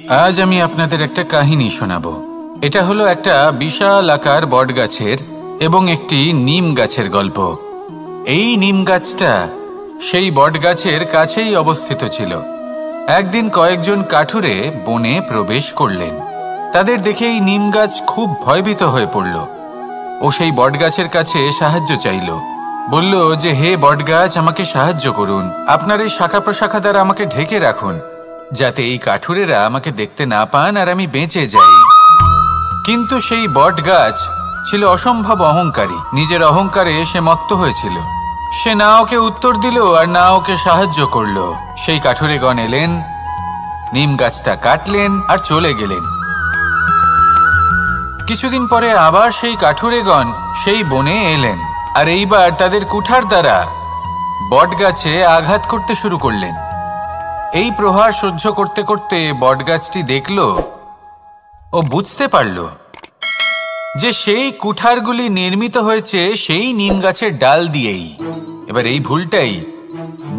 আজ আমি আপনাদের একটা কাহিনী শোনাবো। এটা হলো একটা বিশাল আকার বটগাছের এবং একটি নিম গাছের গল্প। এই নিম গাছটা সেই বটগাছের কাছেই অবস্থিত ছিল। একদিন কয়েকজন কাঠুরে বনে প্রবেশ করলেন। তাদের দেখে এই নিম গাছ খুব ভয়ভীত হয়ে পড়ল ও সেই বটগাছের কাছে সাহায্য চাইল। বলল যে, হে বটগাছ, আমাকে সাহায্য করুন, আপনার এই শাখা প্রশাখা দ্বারা আমাকে ঢেকে রাখুন, যাতে এই কাঠুরেরা আমাকে দেখতে না পান আর আমি বেঁচে যাই। কিন্তু সেই বটগাছ ছিল অসম্ভব অহংকারী। নিজের অহংকারে সে মত্ত হয়েছিল। সে না ওকে উত্তর দিল আর না ওকে সাহায্য করল। সেই কাঠুরেগণ এলেন, নিম গাছটা কাটলেন আর চলে গেলেন। কিছুদিন পরে আবার সেই কাঠুরেগণ সেই বনে এলেন আর এইবার তাদের কুঠার দ্বারা বটগাছে আঘাত করতে শুরু করলেন। এই প্রহার সহ্য করতে করতে বটগাছটি দেখল ও বুঝতে পারল যে সেই কুঠারগুলি নির্মিত হয়েছে সেই নিম গাছের ডাল দিয়েই। এবার এই ভুলটাই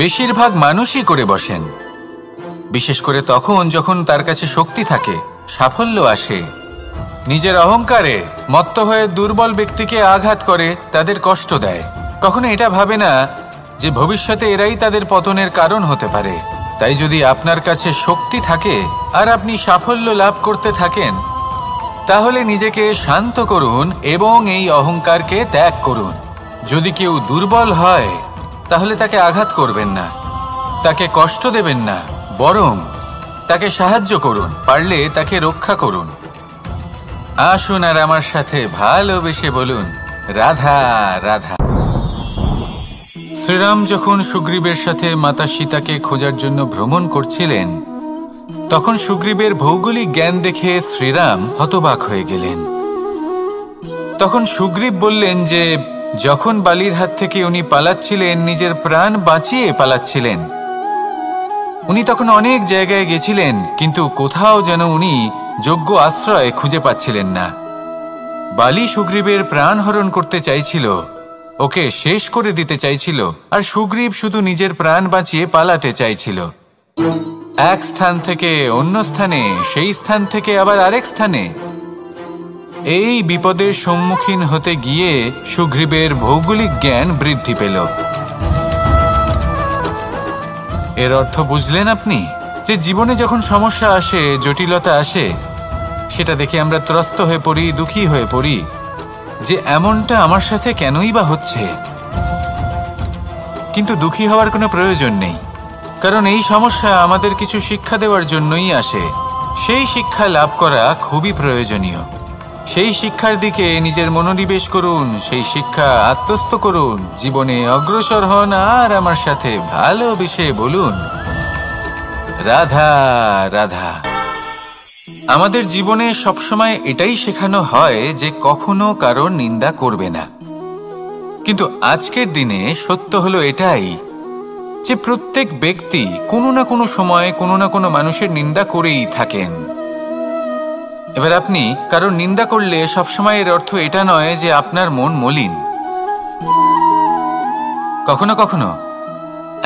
বেশিরভাগ মানুষই করে বসেন, বিশেষ করে তখন যখন তার কাছে শক্তি থাকে, সাফল্য আসে। নিজের অহংকারে মত্ত হয়ে দুর্বল ব্যক্তিকে আঘাত করে, তাদের কষ্ট দেয়। কখনো এটা ভাবে না যে ভবিষ্যতে এরাই তাদের পতনের কারণ হতে পারে। তাই যদি আপনার কাছে শক্তি থাকে আর আপনি সাফল্য লাভ করতে থাকেন, তাহলে নিজেকে শান্ত করুন এবং এই অহংকারকে ত্যাগ করুন। যদি কেউ দুর্বল হয় তাহলে তাকে আঘাত করবেন না, তাকে কষ্ট দেবেন না, বরং তাকে সাহায্য করুন, পারলে তাকে রক্ষা করুন। আসুন আর আমার সাথে ভালোবেসে বলুন, রাধা রাধা। শ্রীরাম যখন সুগ্রীবের সাথে মাতা সীতাকে খোঁজার জন্য ভ্রমণ করছিলেন, তখন সুগ্রীবের ভৌগোলিক জ্ঞান দেখে শ্রীরাম হতবাক হয়ে গেলেন। তখন সুগ্রীব বললেন যে যখন বালির হাত থেকে উনি পালাচ্ছিলেন, নিজের প্রাণ বাঁচিয়ে পালাচ্ছিলেন, উনি তখন অনেক জায়গায় গেছিলেন, কিন্তু কোথাও যেন উনি যোগ্য আশ্রয় খুঁজে পাচ্ছিলেন না। বালি সুগ্রীবের প্রাণ হরণ করতে চাইছিল, ওকে শেষ করে দিতে চাইছিল, আর সুগ্রীব শুধু নিজের প্রাণ বাঁচিয়ে পালাতে চাইছিল। এক স্থান থেকে অন্য স্থানে, সেই স্থান থেকে আবার আরেক স্থানে। এই বিপদের সম্মুখীন হতে গিয়ে সুগ্রীবের ভৌগোলিক জ্ঞান বৃদ্ধি পেল। এর অর্থ বুঝলেন আপনি? যে জীবনে যখন সমস্যা আসে, জটিলতা আসে, সেটা দেখে আমরা ত্রস্ত হয়ে পড়ি, দুঃখী হয়ে পড়ি যে এমনটা আমার সাথে কেনই বা হচ্ছে। কিন্তু দুঃখী হওয়ার কোনো প্রয়োজন নেই, কারণ এই সমস্যা আমাদের কিছু শিক্ষা দেওয়ার জন্যই আসে। সেই শিক্ষা লাভ করা খুবই প্রয়োজনীয়। সেই শিক্ষার দিকে নিজের মনোনিবেশ করুন, সেই শিক্ষা আত্মস্থ করুন, জীবনে অগ্রসর হন আর আমার সাথে ভালোবেসে বলুন, রাধা রাধা। আমাদের জীবনে সবসময় এটাই শেখানো হয় যে কখনো কারোর নিন্দা করবে না। কিন্তু আজকের দিনে সত্য হলো এটাই যে প্রত্যেক ব্যক্তি কোনো না কোনো সময় কোনো না কোনো মানুষের নিন্দা করেই থাকেন। এবার আপনি কারোর নিন্দা করলে সবসময় এর অর্থ এটা নয় যে আপনার মন মলিন। কখনো কখনো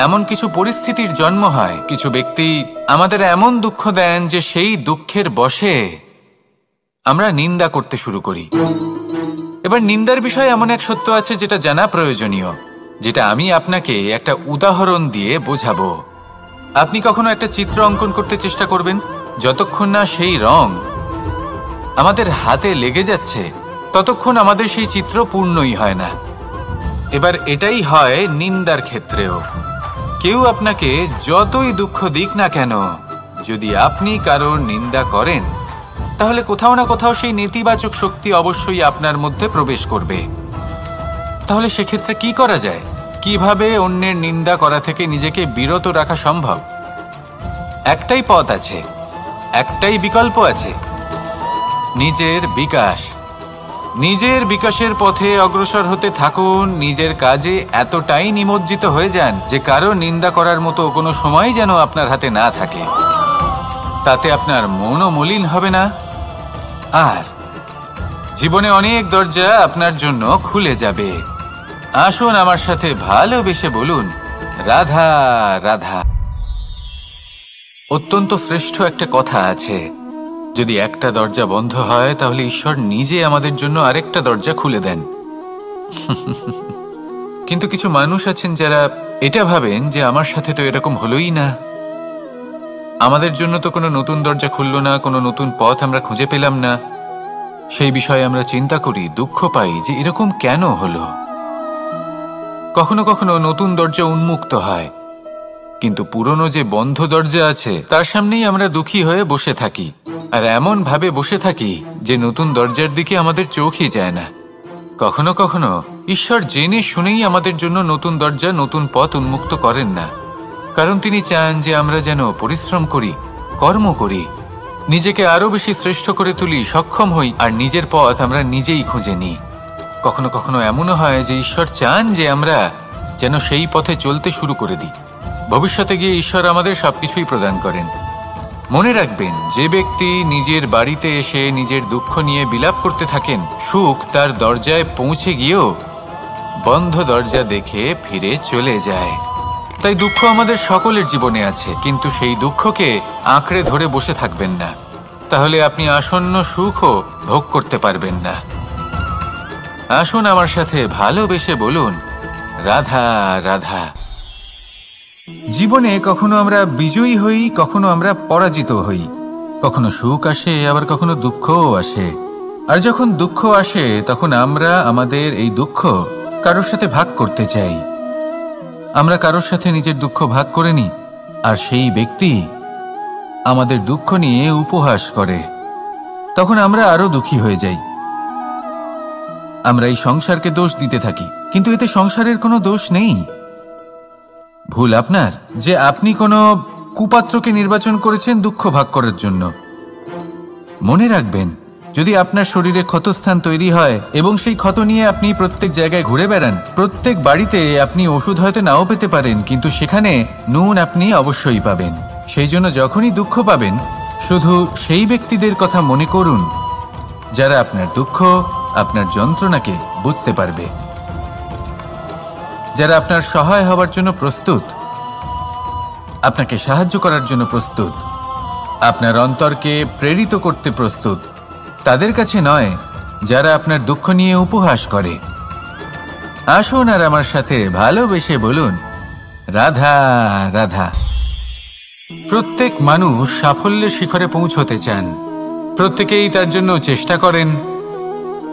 এমন কিছু পরিস্থিতির জন্ম হয়, কিছু ব্যক্তি আমাদের এমন দুঃখ দেন যে সেই দুঃখের বশে আমরা নিন্দা করতে শুরু করি। এবার নিন্দার বিষয়ে এমন এক সত্য আছে যেটা জানা প্রয়োজনীয়, যেটা আমি আপনাকে একটা উদাহরণ দিয়ে বোঝাবো। আপনি কখনো একটা চিত্র অঙ্কন করতে চেষ্টা করবেন, যতক্ষণ না সেই রং আমাদের হাতে লেগে যাচ্ছে ততক্ষণ আমাদের সেই চিত্র পূর্ণই হয় না। এবার এটাই হয় নিন্দার ক্ষেত্রেও। কেউ আপনাকে যতই দুঃখ দিক না কেন, যদি আপনি কারোর নিন্দা করেন, তাহলে কোথাও না কোথাও সেই নেতিবাচক শক্তি অবশ্যই আপনার মধ্যে প্রবেশ করবে। তাহলে সেক্ষেত্রে কি করা যায়? কিভাবে অন্যের নিন্দা করা থেকে নিজেকে বিরত রাখা সম্ভব? একটাই পথ আছে, একটাই বিকল্প আছে, নিজের বিকাশ। নিজের বিকাশের পথে অগ্রসর হতে থাকুন। নিজের কাজে এতটাই নিমজ্জিত হয়ে যান যে কারো নিন্দা করার মতো কোনো সময় যেন আপনার হাতে না থাকে। তাতে আপনার মনও মলিন হবে না, আর জীবনে অনেক দরজা আপনার জন্য খুলে যাবে। আসুন আমার সাথে ভালোবেসে বলুন, রাধা রাধা। অত্যন্ত শ্রেষ্ঠ একটা কথা আছে, যদি একটা দরজা বন্ধ হয় তাহলে ঈশ্বর নিজে আমাদের জন্য আরেকটা দরজা খুলে দেন। কিন্তু কিছু মানুষ আছেন যারা এটা ভাবেন যে আমার সাথে তো এরকম হলোই না, আমাদের জন্য তো কোনো নতুন দরজা খুলল না, কোনো নতুন পথ আমরা খুঁজে পেলাম না। সেই বিষয়ে আমরা চিন্তা করি, দুঃখ পাই যে এরকম কেন হলো। কখনো কখনো নতুন দরজা উন্মুক্ত হয়, কিন্তু পুরনো যে বন্ধ দরজা আছে তার সামনেই আমরা দুঃখী হয়ে বসে থাকি, আর এমন ভাবে বসে থাকি যে নতুন দরজার দিকে আমাদের চোখই যায় না। কখনো কখনো ঈশ্বর জেনে শুনেই আমাদের জন্য নতুন দরজা, নতুন পথ উন্মুক্ত করেন না, কারণ তিনি চান যে আমরা যেন পরিশ্রম করি, কর্ম করি, নিজেকে আরো বেশি শ্রেষ্ঠ করে তুলি, সক্ষম হই, আর নিজের পথ আমরা নিজেই খুঁজে নিই। কখনো কখনো এমনও হয় যে ঈশ্বর চান যে আমরা যেন সেই পথে চলতে শুরু করে দিই। ভবিষ্যতে গিয়ে ঈশ্বর আমাদের সবকিছুই প্রদান করেন। মনে রাখবেন, যে ব্যক্তি নিজের বাড়িতে এসে নিজের দুঃখ নিয়ে বিলাপ করতে থাকেন, সুখ তার দরজায় পৌঁছে গিয়েও বন্ধ দরজা দেখে ফিরে চলে যায়। তাই দুঃখ আমাদের সকলের জীবনে আছে, কিন্তু সেই দুঃখকে আঁকড়ে ধরে বসে থাকবেন না, তাহলে আপনি আসন্ন সুখও ভোগ করতে পারবেন না। আসুন আমার সাথে ভালোবেসে বলুন, রাধা রাধা। জীবনে কখনো আমরা বিজয়ী হই, কখনো আমরা পরাজিত হই, কখনো সুখ আসে, আবার কখনো দুঃখও আসে। আর যখন দুঃখ আসে তখন আমরা আমাদের এই দুঃখ কারোর সাথে ভাগ করতে চাই। আমরা কারোর সাথে নিজের দুঃখ ভাগ করে নিই, আর সেই ব্যক্তি আমাদের দুঃখ নিয়ে উপহাস করে। তখন আমরা আরো দুঃখী হয়ে যাই। আমরা এই সংসারকে দোষ দিতে থাকি, কিন্তু এতে সংসারের কোনো দোষ নেই। ভুল আপনার যে আপনি কোনো কুপাত্রকে নির্বাচন করেছেন দুঃখ ভাগ করার জন্য। মনে রাখবেন, যদি আপনার শরীরে ক্ষতস্থান তৈরি হয় এবং সেই ক্ষত নিয়ে আপনি প্রত্যেক জায়গায় ঘুরে বেড়ান, প্রত্যেক বাড়িতে আপনি ওষুধ হয়তো নাও পেতে পারেন, কিন্তু সেখানে নুন আপনি অবশ্যই পাবেন। সেই জন্য যখনই দুঃখ পাবেন, শুধু সেই ব্যক্তিদের কথা মনে করুন যারা আপনার দুঃখ, আপনার যন্ত্রণাকে বুঝতে পারবে, যারা আপনার সহায় হবার জন্য প্রস্তুত, আপনাকে সাহায্য করার জন্য প্রস্তুত, আপনার অন্তরকে প্রেরিত করতে প্রস্তুত। তাদের কাছে নয় যারা আপনার দুঃখ নিয়ে উপহাস করে। আসুন আর আমার সাথে ভালোবেসে বলুন, রাধা রাধা। প্রত্যেক মানুষ সাফল্যের শিখরে পৌঁছতে চান, প্রত্যেকেই তার জন্য চেষ্টা করেন,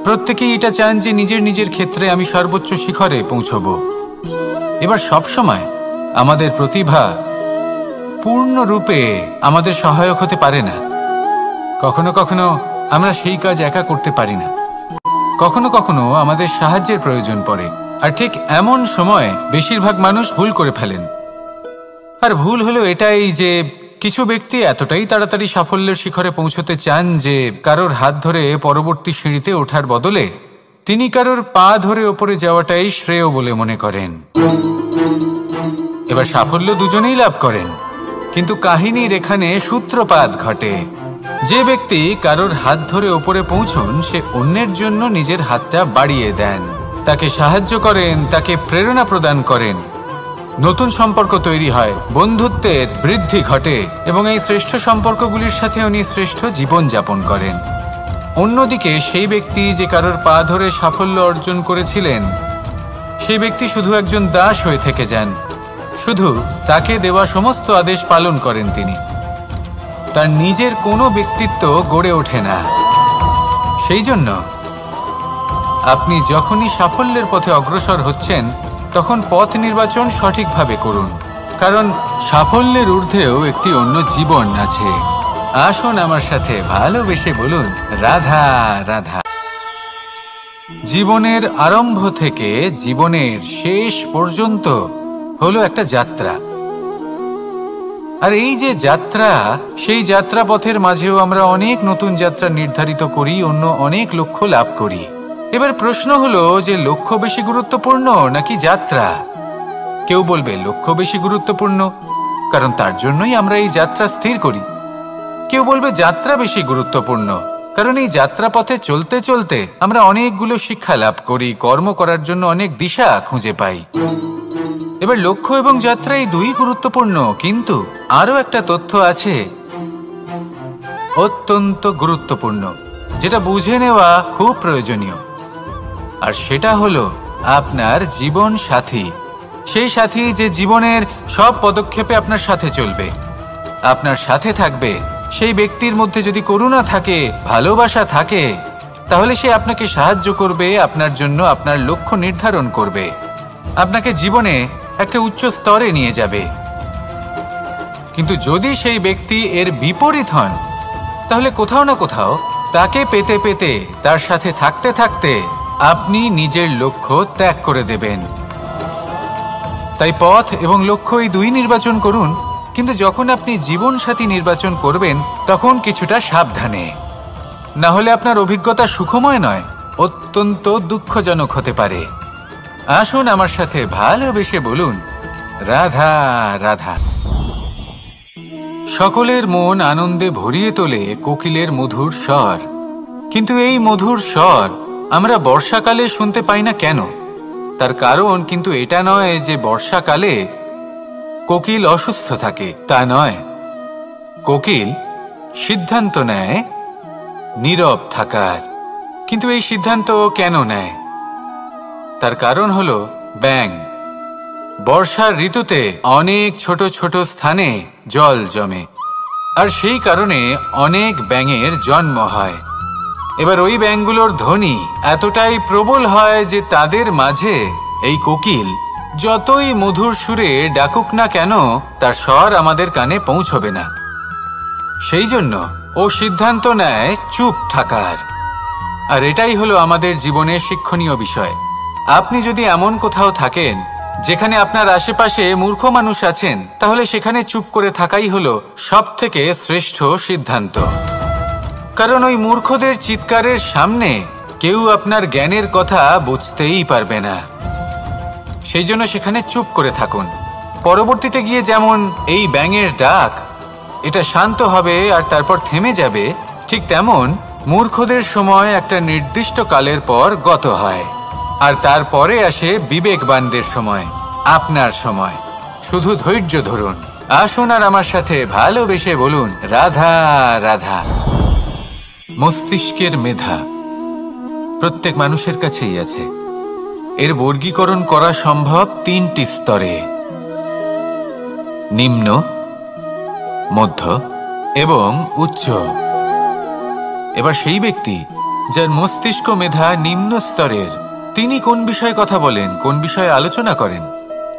প্রত্যেকেই এটা চান যে নিজের নিজের ক্ষেত্রে আমি সর্বোচ্চ শিখরে পৌঁছব। এবার সবসময় আমাদের প্রতিভা পূর্ণরূপে আমাদের সহায়ক হতে পারে না। কখনো কখনো আমরা সেই কাজ একা করতে পারি না, কখনো কখনো আমাদের সাহায্যের প্রয়োজন পড়ে। আর ঠিক এমন সময় বেশিরভাগ মানুষ ভুল করে ফেলেন। আর ভুল হলো এটাই যে কিছু ব্যক্তি এতটাই তাড়াতাড়ি সাফল্যের শিখরে পৌঁছতে চান যে কারোর হাত ধরে পরবর্তী সিঁড়িতে ওঠার বদলে তিনি কারোর পা ধরে ওপরে যাওয়াটাই শ্রেয় বলে মনে করেন। এবার সাফল্য দুজনেই লাভ করেন, কিন্তু কাহিনীর এখানে সূত্রপাত ঘটে। যে ব্যক্তি কারোর হাত ধরে ওপরে পৌঁছন, সে অন্যের জন্য নিজের হাতটা বাড়িয়ে দেন, তাকে সাহায্য করেন, তাকে প্রেরণা প্রদান করেন। নতুন সম্পর্ক তৈরি হয়, বন্ধুত্বের বৃদ্ধি ঘটে, এবং এই শ্রেষ্ঠ সম্পর্কগুলির সাথে উনি শ্রেষ্ঠ জীবন যাপন করেন। অন্যদিকে সেই ব্যক্তি যে কারোর পা ধরে সাফল্য অর্জন করেছিলেন, সেই ব্যক্তি শুধু একজন দাস হয়ে থেকে যান, শুধু তাকে দেওয়া সমস্ত আদেশ পালন করেন তিনি। তার নিজের কোনো ব্যক্তিত্ব গড়ে ওঠে না। সেই জন্য আপনি যখনই সাফল্যের পথে অগ্রসর হচ্ছেন, তখন পথ নির্বাচন সঠিকভাবে করুন, কারণ সাফল্যের ঊর্ধ্বেও একটি অন্য জীবন আছে। আসুন আমার সাথে ভালোবেসে বলুন, রাধা রাধা। জীবনের আরম্ভ থেকে জীবনের শেষ পর্যন্ত হলো একটা যাত্রা। আর এই যে যাত্রা, সেই যাত্রা পথের মাঝেও আমরা অনেক নতুন যাত্রা নির্ধারিত করি, অন্য অনেক লক্ষ্য লাভ করি। এবার প্রশ্ন হলো যে লক্ষ্য বেশি গুরুত্বপূর্ণ নাকি যাত্রা? কেউ বলবে লক্ষ্য বেশি গুরুত্বপূর্ণ, কারণ তার জন্যই আমরা এই যাত্রা স্থির করি। কেউ বলবে যাত্রা বেশি গুরুত্বপূর্ণ, কারণ এই যাত্রা পথে চলতে চলতে আমরা অনেকগুলো শিক্ষা লাভ করি, কর্ম করার জন্য অনেক দিশা খুঁজে পাই। এবার লক্ষ্য এবং যাত্রা এই দুই গুরুত্বপূর্ণ, কিন্তু আরও একটা তথ্য আছে অত্যন্ত গুরুত্বপূর্ণ, যেটা বুঝে নেওয়া খুব প্রয়োজনীয়। আর সেটা হলো আপনার জীবন সাথী। সেই সাথী যে জীবনের সব পদক্ষেপে আপনার সাথে চলবে, আপনার সাথে থাকবে। সেই ব্যক্তির মধ্যে যদি করুণা থাকে, ভালোবাসা থাকে, তাহলে সে আপনাকে সাহায্য করবে, আপনার জন্য আপনার লক্ষ্য নির্ধারণ করবে, আপনাকে জীবনে একটা উচ্চ স্তরে নিয়ে যাবে। কিন্তু যদি সেই ব্যক্তি এর বিপরীত হন, তাহলে কোথাও না কোথাও তাকে পেতে পেতে, তার সাথে থাকতে থাকতে আপনি নিজের লক্ষ্য ত্যাগ করে দেবেন। তাই পথ এবং লক্ষ্য এই দুই নির্বাচন করুন, কিন্তু যখন আপনি জীবনসাথী নির্বাচন করবেন তখন কিছুটা সাবধানে, না হলে আপনার অভিজ্ঞতা সুখময় নয়, অত্যন্ত দুঃখজনক হতে পারে। আসুন আমার সাথে ভালোবেসে বলুন, রাধা রাধা। সকলের মন আনন্দে ভরিয়ে তোলে কোকিলের মধুর স্বর। কিন্তু এই মধুর স্বর আমরা বর্ষাকালে শুনতে পাই না কেন? তার কারণ কিন্তু এটা নয় যে বর্ষাকালে কোকিল অসুস্থ থাকে, তা নয়। কোকিল সিদ্ধান্ত নেয় নীরব থাকার। কিন্তু এই সিদ্ধান্ত কেন নেয়? তার কারণ হলো ব্যাঙ। বর্ষার ঋতুতে অনেক ছোট ছোট স্থানে জল জমে, আর সেই কারণে অনেক ব্যাঙের জন্ম হয়। এবার ওই ব্যাঙগুলোর ধ্বনি এতটাই প্রবল হয় যে তাদের মাঝে এই কোকিল যতই মধুর সুরে ডাকুক না কেন, তার স্বর আমাদের কানে পৌঁছবে না। সেই জন্য ও সিদ্ধান্ত নেয় চুপ থাকার। আর এটাই হলো আমাদের জীবনে শিক্ষণীয় বিষয়। আপনি যদি এমন কোথাও থাকেন যেখানে আপনার আশেপাশে মূর্খ মানুষ আছেন, তাহলে সেখানে চুপ করে থাকাই হলো সবথেকে শ্রেষ্ঠ সিদ্ধান্ত। কারণ ওই মূর্খদের চিৎকারের সামনে কেউ আপনার জ্ঞানের কথা বুঝতেই পারবে না। সেই জন্য সেখানে চুপ করে থাকুন। পরবর্তীতে গিয়ে যেমন এই ব্যাঙের ডাক, এটা শান্ত হবে আর তারপর থেমে যাবে, ঠিক তেমন মূর্খদের সময় একটা নির্দিষ্ট কালের পর গত হয়। আর তারপরে আসে বিবেকবানদের সময়, আপনার সময়। শুধু ধৈর্য ধরুন। আসুন আর আমার সাথে ভালোবেসে বলুন, রাধা রাধা। মস্তিষ্কের মেধা প্রত্যেক মানুষের কাছেই আছে। এর বর্গীকরণ করা সম্ভব তিনটি স্তরে: নিম্ন, মধ্য এবং উচ্চ। এবার সেই ব্যক্তি যার মস্তিষ্ক মেধা নিম্ন স্তরের, তিনি কোন বিষয়ে কথা বলেন, কোন বিষয়ে আলোচনা করেন,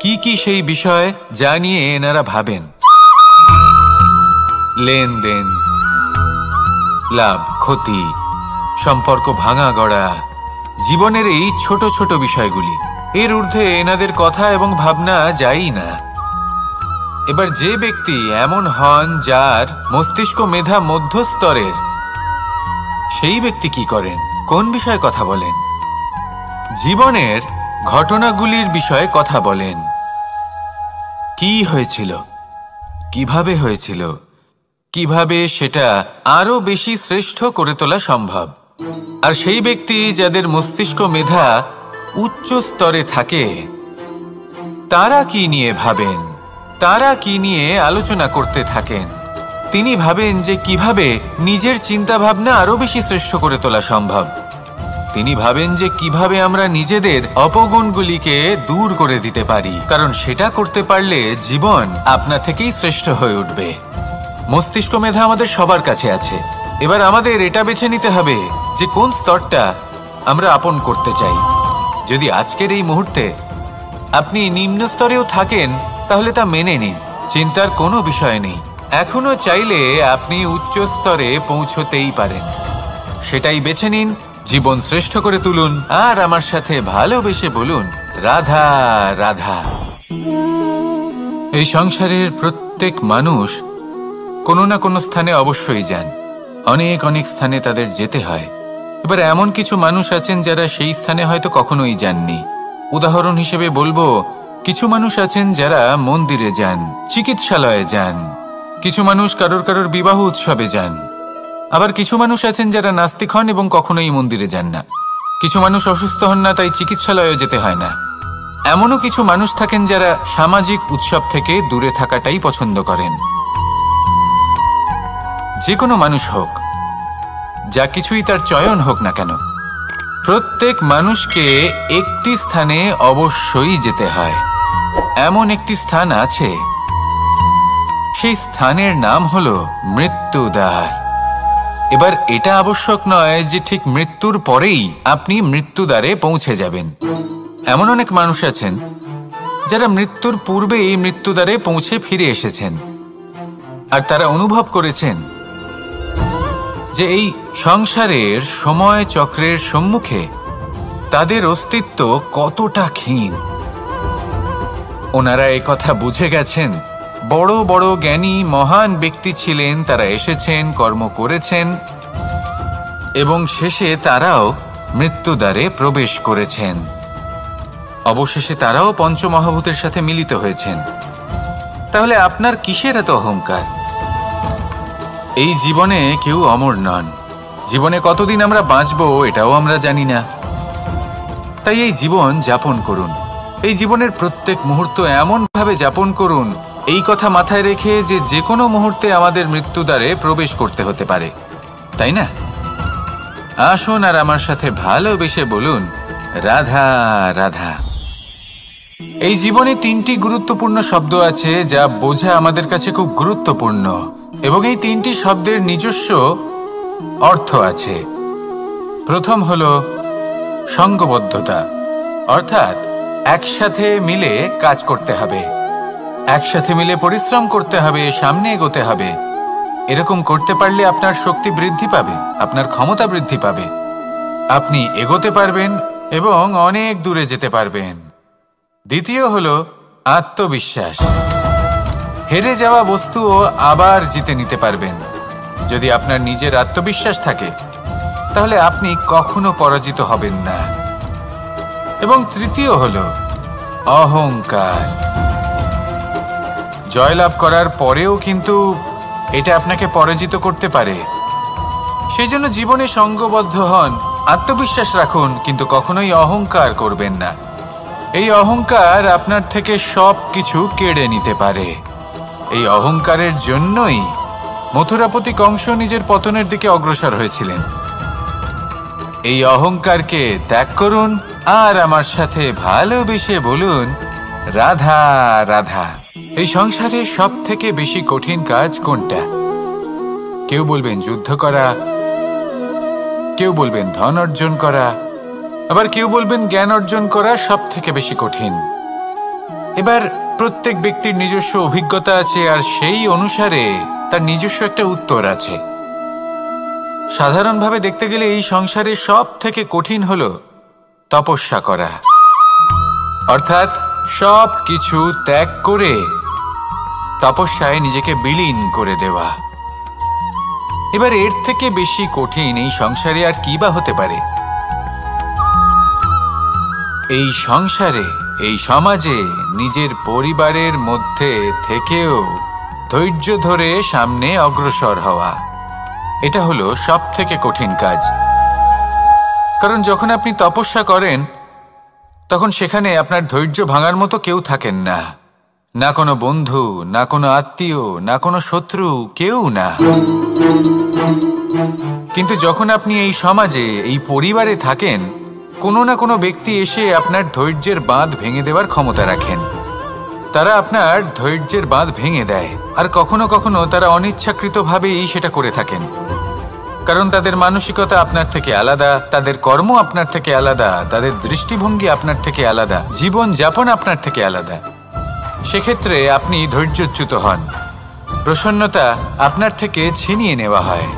কি কি সেই বিষয় যা নিয়ে এনারা ভাবেন? লেনদেন, লাভ ক্ষতি, সম্পর্ক ভাঙা গড়া, জীবনের এই ছোট ছোট বিষয়গুলি। এর ঊর্ধ্বে এনাদের কথা এবং ভাবনা যায়ই না। এবার যে ব্যক্তি এমন হন যার মস্তিষ্ক মেধা মধ্যস্তরের, সেই ব্যক্তি কি করেন, কোন বিষয়ে কথা বলেন? জীবনের ঘটনাগুলির বিষয়ে কথা বলেন। কি হয়েছিল, কিভাবে হয়েছিল, কিভাবে সেটা আরো বেশি শ্রেষ্ঠ করে তোলা সম্ভব। আর সেই ব্যক্তি যাদের মস্তিষ্ক মেধা উচ্চ স্তরে থাকে, তারা কি নিয়ে ভাবেন, তারা কি নিয়ে আলোচনা করতে থাকেন? তিনি ভাবেন যে কিভাবে নিজের চিন্তা ভাবনা আরো বেশি শ্রেষ্ঠ করে তোলা সম্ভব। তিনি ভাবেন যে কিভাবে আমরা নিজেদের অপগুণগুলিকে দূর করে দিতে পারি, কারণ সেটা করতে পারলে জীবন আপনা থেকেই শ্রেষ্ঠ হয়ে উঠবে। মস্তিষ্ক মেধা আমাদের সবার কাছে আছে। এবার আমাদের এটা বেছে নিতে হবে যে কোন স্তরটা আমরা আপন করতে চাই। যদি আজকের এই মুহূর্তে আপনি নিম্ন স্তরেও থাকেন, তাহলে তা মেনে নিন, চিন্তার কোনো বিষয় নেই। এখনো চাইলে আপনি উচ্চ স্তরে পৌঁছতেই পারেন। সেটাই বেছে নিন, জীবন শ্রেষ্ঠ করে তুলুন, আর আমার সাথে ভালোবেসে বলুন, রাধা রাধা। এই সংসারের প্রত্যেক মানুষ কোনো না কোনো স্থানে অবশ্যই যান। অনেক অনেক স্থানে তাদের যেতে হয়। এবার এমন কিছু মানুষ আছেন যারা সেই স্থানে হয়তো কখনোই যাননি। উদাহরণ হিসেবে বলবো, কিছু মানুষ আছেন যারা মন্দিরে যান, চিকিৎসালয়ে যান, কিছু মানুষ কারোর কারোর বিবাহ উৎসবে যান। আবার কিছু মানুষ আছেন যারা নাস্তিক হন এবং কখনোই মন্দিরে যান না। কিছু মানুষ অসুস্থ হন না, তাই চিকিৎসালয়ে যেতে হয় না। এমনও কিছু মানুষ থাকেন যারা সামাজিক উৎসব থেকে দূরে থাকাটাই পছন্দ করেন। যে কোনো মানুষ হোক, যা কিছুই তার চয়ন হোক না কেন, প্রত্যেক মানুষকে একটি স্থানে অবশ্যই যেতে হয়। এমন একটি স্থান আছে, সেই স্থানের নাম হলো মৃত্যুদ্বার। এবার এটা আবশ্যক নয় যে ঠিক মৃত্যুর পরেই আপনি মৃত্যুদ্বারে পৌঁছে যাবেন। এমন অনেক মানুষ আছেন যারা মৃত্যুর পূর্বেই মৃত্যুদ্বারে পৌঁছে ফিরে এসেছেন, আর তারা অনুভব করেছেন যে এই সংসারের সময় চক্রের সম্মুখে তাদের অস্তিত্ব কতটা ক্ষীণ। ওনারা এই কথা বুঝে গেছেন। বড় বড় জ্ঞানী মহান ব্যক্তি ছিলেন, তারা এসেছেন, কর্ম করেছেন এবং শেষে তারাও মৃত্যুদ্বারে প্রবেশ করেছেন। অবশেষে তারাও পঞ্চমহাভূতের সাথে মিলিত হয়েছেন। তাহলে আপনার কিসের এত অহংকার? এই জীবনে কেউ অমর নন। জীবনে কতদিন আমরা বাঁচবো এটাও আমরা জানি না। তাই এই জীবন যাপন করুন। এই জীবনের প্রত্যেক মুহূর্ত এমনভাবে যাপন করুন, এই কথা মাথায় রেখে যে যে কোনো মুহূর্তে আমাদের মৃত্যুদ্বারে প্রবেশ করতে হতে পারে, তাই না? আসুন আর আমার সাথে ভালোবেসে বলুন, রাধা রাধা। এই জীবনে তিনটি গুরুত্বপূর্ণ শব্দ আছে যা বোঝা আমাদের কাছে খুব গুরুত্বপূর্ণ, এবং এই তিনটি শব্দের নিজস্ব অর্থ আছে। প্রথম হলো সঙ্গবদ্ধতা, অর্থাৎ একসাথে মিলে কাজ করতে হবে, একসাথে মিলে পরিশ্রম করতে হবে, সামনে এগোতে হবে। এরকম করতে পারলে আপনার শক্তি বৃদ্ধি পাবে, আপনার ক্ষমতা বৃদ্ধি পাবে, আপনি এগোতে পারবেন এবং অনেক দূরে যেতে পারবেন। দ্বিতীয় হলো আত্মবিশ্বাস। হেরে যাওয়া বস্তুও আবার জিতে নিতে পারবেন। যদি আপনার নিজের আত্মবিশ্বাস থাকে তাহলে আপনি কখনো পরাজিত হবেন না। এবং তৃতীয় হলো অহংকার। জয়লাভ করার পরেও কিন্তু এটা আপনাকে পরাজিত করতে পারে। সেই জন্য জীবনে সঙ্গবদ্ধ হন, আত্মবিশ্বাস রাখুন, কিন্তু কখনোই অহংকার করবেন না। এই অহংকার আপনার থেকে সব কিছু কেড়ে নিতে পারে। এই অহংকারের জন্যই মথুরাপতি কংস নিজের পতনের দিকে অগ্রসর হয়েছিলেন। এই অহংকারকে ত্যাগ করুন আর আমার সাথে ভালোবেসে বলুন, রাধা রাধা। এই সংসারে সব থেকে বেশি কঠিন কাজ কোনটা? কেউ বলবেন যুদ্ধ করা, কেউ বলবেন ধন অর্জন করা, আবার কেউ বলবেন জ্ঞান অর্জন করা সব থেকে বেশি কঠিন। এবার প্রত্যেক ব্যক্তির নিজস্ব অভিজ্ঞতা আছে, আর সেই অনুসারে তার নিজস্ব একটা উত্তর আছে। সাধারণভাবে দেখতে গেলে এই সংসারে সব থেকে কঠিন হলো তপস্যা করা, অর্থাৎ সব কিছু ত্যাগ করে তপস্যায় নিজেকে বিলীন করে দেওয়া। এবার এর থেকে বেশি কঠিন এই সংসারে আর কি বা হতে পারে? এই সংসারে, এই সমাজে, নিজের পরিবারের মধ্যে থেকেও ধৈর্য ধরে সামনে অগ্রসর হওয়া, এটা হলো সব থেকে কঠিন কাজ। কারণ যখন আপনি তপস্যা করেন তখন সেখানে আপনার ধৈর্য ভাঙার মতো কেউ থাকেন না, না কোনো বন্ধু, না কোনো আত্মীয়, না কোনো শত্রু, কেউ না। কিন্তু যখন আপনি এই সমাজে, এই পরিবারে থাকেন, কোনো না কোনো ব্যক্তি এসে আপনার ধৈর্যের বাঁধ ভেঙে দেওয়ার ক্ষমতা রাখেন। তারা আপনার ধৈর্যের বাঁধ ভেঙে দেয়, আর কখনো কখনো তারা অনিচ্ছাকৃতভাবেই সেটা করে থাকেন। কারণ তাদের মানসিকতা আপনার থেকে আলাদা, তাদের কর্ম আপনার থেকে আলাদা, তাদের দৃষ্টিভঙ্গি আপনার থেকে আলাদা, জীবন যাপন আপনার থেকে আলাদা। সেক্ষেত্রে আপনি ধৈর্যচ্যুত হন, প্রসন্নতা আপনার থেকে ছিনিয়ে নেওয়া হয়।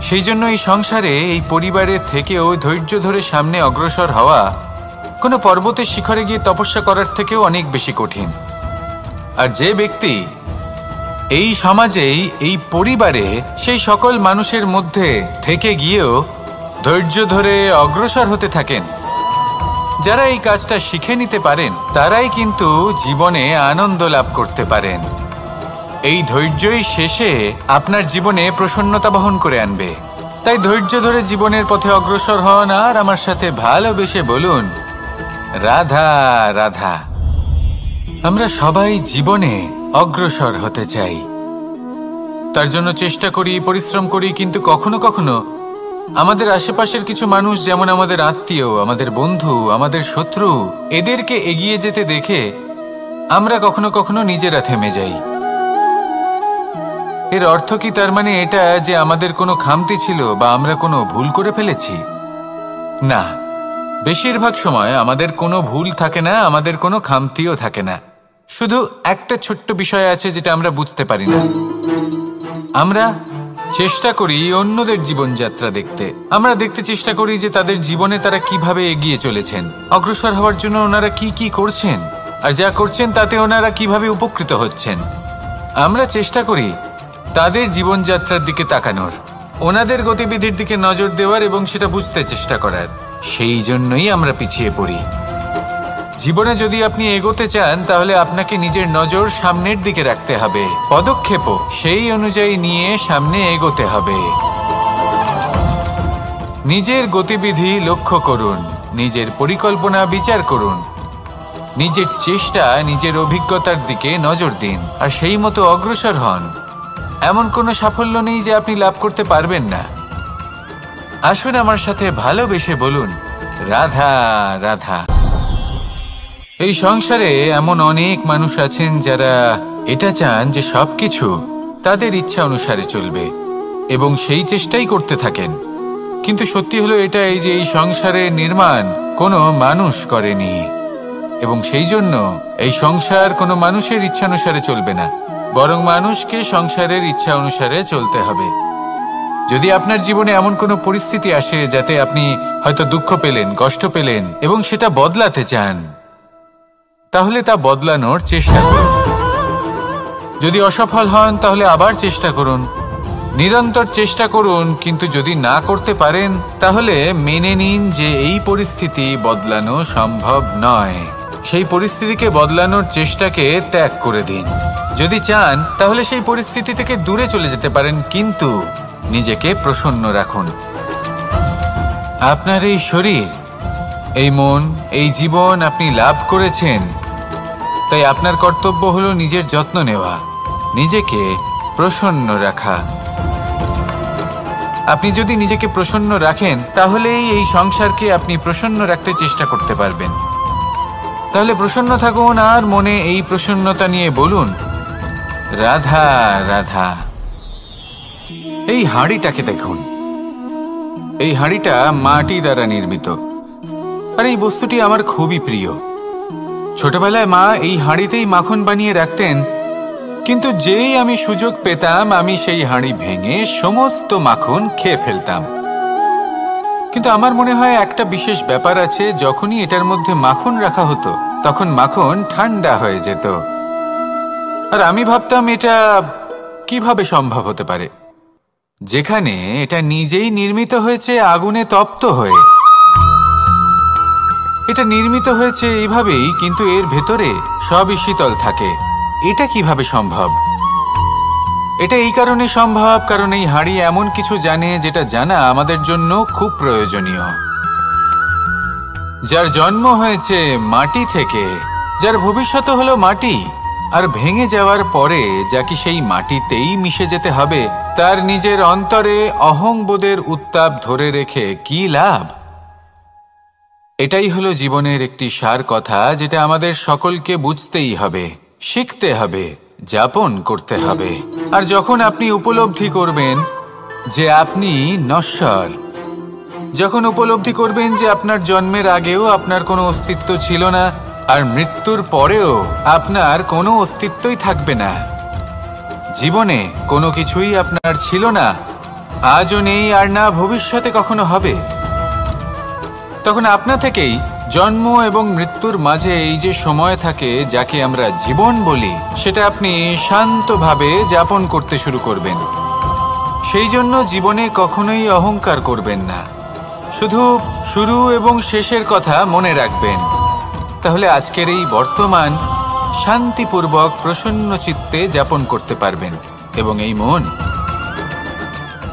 সেই জন্য এই সংসারে, এই পরিবারের থেকেও ধৈর্য ধরে সামনে অগ্রসর হওয়া কোনো পর্বতের শিখরে গিয়ে তপস্যা করার থেকেও অনেক বেশি কঠিন। আর যে ব্যক্তি এই সমাজেই, এই পরিবারে, সেই সকল মানুষের মধ্যে থেকে গিয়েও ধৈর্য ধরে অগ্রসর হতে থাকেন, যারা এই কাজটা শিখে নিতে পারেন, তারাই কিন্তু জীবনে আনন্দ লাভ করতে পারেন। এই ধৈর্যই শেষে আপনার জীবনে প্রসন্নতা বহন করে আনবে। তাই ধৈর্য ধরে জীবনের পথে অগ্রসর হন আর আমার সাথে ভালোবেসে বলুন, রাধা রাধা। আমরা সবাই জীবনে অগ্রসর হতে চাই, তার জন্য চেষ্টা করি, পরিশ্রম করি, কিন্তু কখনো কখনো আমাদের আশেপাশের কিছু মানুষ, যেমন আমাদের আত্মীয়, আমাদের বন্ধু, আমাদের শত্রু, এদেরকে এগিয়ে যেতে দেখে আমরা কখনো কখনো নিজেরা থেমে যাই। এর অর্থ কি তার মানে এটা যে আমাদের কোনো খামতি ছিল বা আমরা কোনো ভুল করে ফেলেছি? না, বেশিরভাগ সময় আমাদের কোনো ভুল থাকে না, আমাদের কোনো খামতিও থাকে না। শুধু একটা ছোট্ট বিষয় আছে যেটা আমরা বুঝতে পারি না। আমরা চেষ্টা করি অন্যদের জীবনযাত্রা দেখতে। আমরা দেখতে চেষ্টা করি যে তাদের জীবনে তারা কিভাবে এগিয়ে চলেছেন, অগ্রসর হওয়ার জন্য ওনারা কি কি করছেন, আর যা করছেন তাতে ওনারা কিভাবে উপকৃত হচ্ছেন। আমরা চেষ্টা করি তাদের জীবনযাত্রার দিকে তাকানোর, ওনাদের গতিবিধির দিকে নজর দেওয়ার এবং সেটা বুঝতে চেষ্টা করার। সেই জন্যই আমরা পিছিয়ে পড়ি। জীবনে যদি আপনি এগোতে চান তাহলে আপনাকে নিজের নজর সামনের দিকে রাখতে হবে, পদক্ষেপও সেই অনুযায়ী নিয়ে সামনে এগোতে হবে। নিজের গতিবিধি লক্ষ্য করুন, নিজের পরিকল্পনা বিচার করুন, নিজের চেষ্টা, নিজের অভিজ্ঞতার দিকে নজর দিন, আর সেই মতো অগ্রসর হন। এমন কোনো সাফল্য নেই যে আপনি লাভ করতে পারবেন না। আসুন আমার সাথে ভালোবেসে বলুন, রাধা রাধা। এই সংসারে এমন অনেক মানুষ আছেন যারা এটা চান যে সবকিছু তাদের ইচ্ছা অনুসারে চলবে এবং সেই চেষ্টাই করতে থাকেন। কিন্তু সত্যি হলো এটাই যে এই সংসারের নির্মাণ কোনো মানুষ করেনি, এবং সেই জন্য এই সংসার কোনো মানুষের ইচ্ছা অনুসারে চলবে না, বরং মানুষকে সংসারের ইচ্ছা অনুসারে চলতে হবে। যদি আপনার জীবনে এমন কোনো পরিস্থিতি আসে যাতে আপনি হয়তো দুঃখ পেলেন, কষ্ট পেলেন এবং সেটা বদলাতে চান, তাহলে তা বদলানোর চেষ্টা করুন। যদি অসফল হন তাহলে আবার চেষ্টা করুন, নিরন্তর চেষ্টা করুন। কিন্তু যদি না করতে পারেন তাহলে মেনে নিন যে এই পরিস্থিতি বদলানো সম্ভব নয়। সেই পরিস্থিতিকে বদলানোর চেষ্টাকে ত্যাগ করে দিন। যদি চান তাহলে সেই পরিস্থিতি থেকে দূরে চলে যেতে পারেন, কিন্তু নিজেকে প্রসন্ন রাখুন। আপনার এই শরীর, এই মন, এই জীবন আপনি লাভ করেছেন, তাই আপনার কর্তব্য হলো নিজের যত্ন নেওয়া, নিজেকে প্রসন্ন রাখা। আপনি যদি নিজেকে প্রসন্ন রাখেন তাহলেই এই সংসারকে আপনি প্রসন্ন রাখতে চেষ্টা করতে পারবেন। তাহলে প্রসন্ন থাকুন আর মনে এই প্রসন্নতা নিয়ে বলুন, রাধা রাধা। এই হাঁড়িটাকে দেখুন, এই হাঁড়িটা মাটি দ্বারা নির্মিত, আর এই বস্তুটি আমার খুবই প্রিয়। ছোটবেলায় মা এই হাঁড়িতেই মাখন বানিয়ে রাখতেন, কিন্তু যেই আমি সুযোগ পেতাম আমি সেই হাঁড়ি ভেঙে সমস্ত মাখন খেয়ে ফেলতাম। কিন্তু আমার মনে হয় একটা বিশেষ ব্যাপার আছে, যখনই এটার মধ্যে মাখন রাখা হতো তখন মাখন ঠান্ডা হয়ে যেত। আর আমি ভাবতাম এটা কিভাবে সম্ভব হতে পারে, যেখানে এটা নিজেই নির্মিত হয়েছে আগুনে তপ্ত হয়ে। এটা নির্মিত হয়েছে এইভাবেই, কিন্তু এর ভেতরে সবই শীতল থাকে। এটা কিভাবে সম্ভব? এটা এই কারণে সম্ভব কারণ এই হাঁড়ি এমন কিছু জানে যেটা জানা আমাদের জন্য খুব প্রয়োজনীয়। যার জন্ম হয়েছে মাটি থেকে, যার ভবিষ্যৎ হলো মাটি, আর ভেঙে যাওয়ার পরে যা কি সেই মাটিতেই মিশে যেতে হবে, তার নিজের অন্তরে অহংবোধের উত্তাপ ধরে রেখে কি লাভ? এটাই হলো জীবনের একটি সার কথা, যেটা আমাদের সকলকে বুঝতেই হবে, শিখতে হবে, যাপন করতে হবে। আর যখন আপনি উপলব্ধি করবেন যে আপনি নশ্বর, যখন উপলব্ধি করবেন যে আপনার জন্মের আগেও আপনার কোনো অস্তিত্ব ছিল না, আর মৃত্যুর পরেও আপনার কোনো অস্তিত্বই থাকবে না, জীবনে কোনো কিছুই আপনার ছিল না, আজও নেই আর না ভবিষ্যতে কখনো হবে, তখন আপনা থেকেই জন্ম এবং মৃত্যুর মাঝে এই যে সময় থাকে যাকে আমরা জীবন বলি, সেটা আপনি শান্তভাবে যাপন করতে শুরু করবেন। সেই জন্য জীবনে কখনোই অহংকার করবেন না, শুধু শুরু এবং শেষের কথা মনে রাখবেন। তাহলে আজকের এই বর্তমান শান্তিপূর্বক প্রসন্ন চিত্তে যাপন করতে পারবেন, এবং এই মন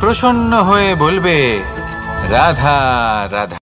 প্রসন্ন হয়ে বলবে, রাধা রাধা।